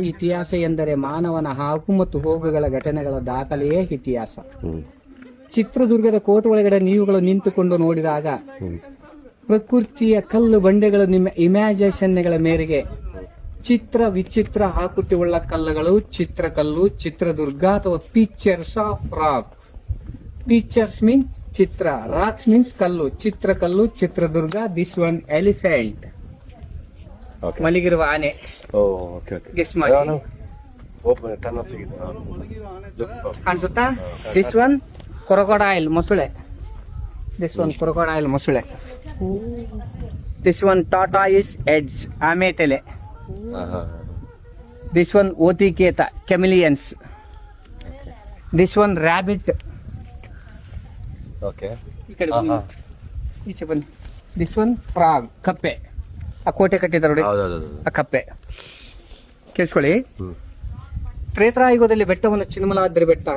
ಇತಿಹಾಸ ಎಂದರೆ ಮಾನವನ ಹಾಗು ಮತ್ತು ಹೋಗುಗಳ ಘಟನೆಗಳ ದಾಖಲೆಯೇ ಇತಿಹಾಸ. ಚಿತ್ರದುರ್ಗದ ಕೋಟೆ ಒಳಗಡೆ ನೀವುಗಳು ನಿಂತುಕೊಂಡು ನೋಡಿದಾಗ ಪ್ರಕೃತಿಯ ಕಲ್ಲು ಬಂಡೆಗಳು ನಿಮ್ಮ ಇಮ್ಯಾಜಿನೇಷನ್ಗಳ ಮೇರೆಗೆ ಚಿತ್ರ ವಿಚಿತ್ರ ಆಕೃತಿಯುಳ್ಳ ಕಲ್ಲುಗಳು ಚಿತ್ರಕಲ್ಲು ಚಿತ್ರದುರ್ಗ ಅಥವಾ pictures of rock. Pictures means ಚಿತ್ರ, ರಾಕ್ಸ್ ಮೀನ್ಸ್ ಕಲ್ಲು, Chitrakallu Chitradurga. This one elephant ಮಲಗಿರುವ ಆನೆ. ಗೆಸ್ ಮಾಡಿ ಅನ್ಸುತ್ತಾ? ದಿಸ್ ಒನ್ ಕ್ರೊಕೊಡೈಲ್ ಮೊಸಳೆ. ದಿಸ್ ಒನ್ ಕ್ರೊಕೊಡೈಲ್ ಮೊಸಳೆ. ದಿಸ್ ಒನ್ ಟಾಟಾಯಿಸ್ ಹೆಡ್ಸ್ ಆಮೆ ತಲೆ. ದಿಸ್ ಒನ್ ಓತಿಕೇತ ಕೆಮಿಲಿಯನ್ಸ್. This one rabbit. ಈ ಕಡೆ ಬನ್ನಿ, ಈಚೆ ಬನ್ನಿ. ದಿಸ್ ಒನ್ ಫ್ರಾಗ್ ಕಪ್ಪೆ. ಆ ಕೋಟೆ ಕಟ್ಟಿದ್ದಾರೆ ನೋಡಿ, ಆ ಕಪ್ಪೆ. ಕೇಳಿಸ್ಕೊಳ್ಳಿ. ತ್ರೇತಾಯುಗದಲ್ಲಿ ಬೆಟ್ಟವನ್ನು ಚಿನ್ಮಲಾದ್ರಿ ಬೆಟ್ಟ,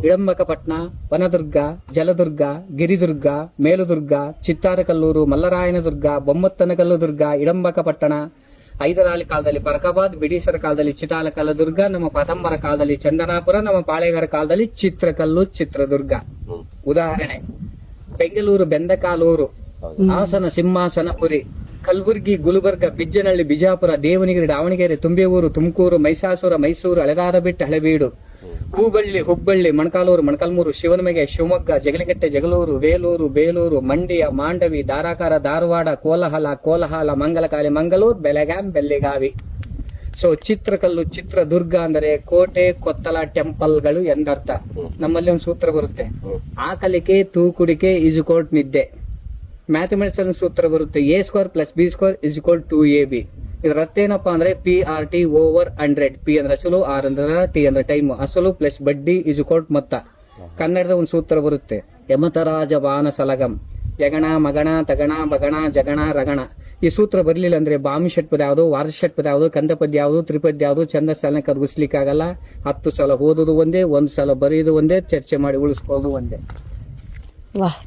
ಇಳಂಬಕಪಟ್ನ, ವನದುರ್ಗ, ಜಲದುರ್ಗ, ಗಿರಿದುರ್ಗ, ಮೇಲುದುರ್ಗ, ಚಿತ್ತಾರಕಲ್ಲೂರು, ಮಲ್ಲರಾಯನದುರ್ಗ, ಬೊಮ್ಮತ್ತನಕಲ್ಲು ದುರ್ಗ, ಇಳಂಬಕಪಟ್ಟಣ, ಹೈದರಾಲಿ ಕಾಲದಲ್ಲಿ ಬರಕಾಬಾದ್, ಬ್ರಿಟಿಷರ ಕಾಲದಲ್ಲಿ ಚಿಟಾಲಕಲ್ಲು ದುರ್ಗ, ನಮ್ಮ ಪತಂಬರ ಕಾಲದಲ್ಲಿ ಚಂದನಾಪುರ, ನಮ್ಮ ಪಾಳೆಗಾರ ಕಾಲದಲ್ಲಿ ಚಿತ್ರಕಲ್ಲು ಚಿತ್ರದುರ್ಗ. ಉದಾಹರಣೆ: ಬೆಂಗಳೂರು ಬೆಂದಕಾಲೂರು, ಹಾಸನ ಸಿಂಹಾಸನಪುರಿ, ಕಲಬುರ್ಗಿ ಗುಲ್ಬರ್ಗ, ಬಿಜ್ಜನಹಳ್ಳಿ ಬಿಜಾಪುರ, ದೇವನಗಿರಿ ದಾವಣಗೆರೆ, ತುಂಬೇವೂರು ತುಮಕೂರು, ಮೈಸಾಸುರ ಮೈಸೂರು, ಹಳೆದಾರಬೆಟ್ಟ ಹಳೆಬೀಡು, ಹೂಬಳ್ಳಿ ಹುಬ್ಬಳ್ಳಿ, ಮೊಣಕಾಲೂರು ಮೊಣಕಾಲ್ಮೂರು, ಶಿವನಮೆಗೆ ಶಿವಮೊಗ್ಗ, ಜಗಲಿಕಟ್ಟೆ ಜಗಳೂರು, ವೇಲೂರು ಬೇಲೂರು, ಮಂಡ್ಯ ಮಾಂಡವಿ, ಧಾರಾಕಾರ ಧಾರವಾಡ, ಕೋಲಾಹಲ ಮಂಗಲಕಾಲಿ ಮಂಗಳೂರು, ಬೆಳಗಾಂ ಬೆಳ್ಳಿಗಾವಿ. ಸೊ ಚಿತ್ರಕಲ್ಲು ಚಿತ್ರದುರ್ಗ ಅಂದರೆ ಕೋಟೆ ಕೊತ್ತಲ ಟೆಂಪಲ್ಗಳು ಎಂದರ್ಥ. ನಮ್ಮಲ್ಲಿ ಒಂದು ಸೂತ್ರ ಬರುತ್ತೆ, ಆಕಲಿಕೆ ತೂಕುಡಿಕೆ ಇಜುಕೋಟ್ ನಿದ್ದೆ. ಮ್ಯಾಥಮೆಟಿಕ್ಸ್ ಅಲ್ಲಿ ಸೂತ್ರ ಬರುತ್ತೆ, a² + b² = 2ab. ಇದರ ಅರ್ಥ ಏನಪ್ಪಾ ಅಂದ್ರೆ PRT ಓವರ್ 100. P ಅಂದ್ರೆ ಅಸಲು, R ಅಂದ್ರೆ T ಅಂದ್ರೆ ಟೈಮ್, ಅಸಲು ಪ್ಲಸ್ ಬಡ್ಡಿ = ಮೊತ್ತ. ಕನ್ನಡದ ಒಂದು ಸೂತ್ರ ಬರುತ್ತೆ, ಯಮತರಾಜ ಬಾನ ಸಲಗಂ, ಯಗಣ ಮಗಣ ತಗಣ ಬಗಣ ಜಗಣ ರಗಣ. ಈ ಸೂತ್ರ ಬರಲಿಲ್ಲ ಅಂದ್ರೆ ಬಾಮಿ ಷಟ್ಪದ ಯಾವುದು, ವಾರ್ಷ ಷಟ್ಪದ ಯಾವುದು, ಕಂದಪದ್ಯ ಯಾವುದು, ತ್ರಿಪದ್ಯ ಯಾವುದು, ಛಂದಸ್ಸನ್ನ ಕರಗಿಸ್ಲಿಕ್ಕಾಗಲ್ಲ. 10 ಸಲ ಓದೋದು ಒಂದೇ, 1 ಸಲ ಬರೆಯೋದು ಒಂದೇ, ಚರ್ಚೆ ಮಾಡಿ ಉಳಿಸ್ಕೊಳ್ಳೋದು ಒಂದೇ. ವಾಹ್.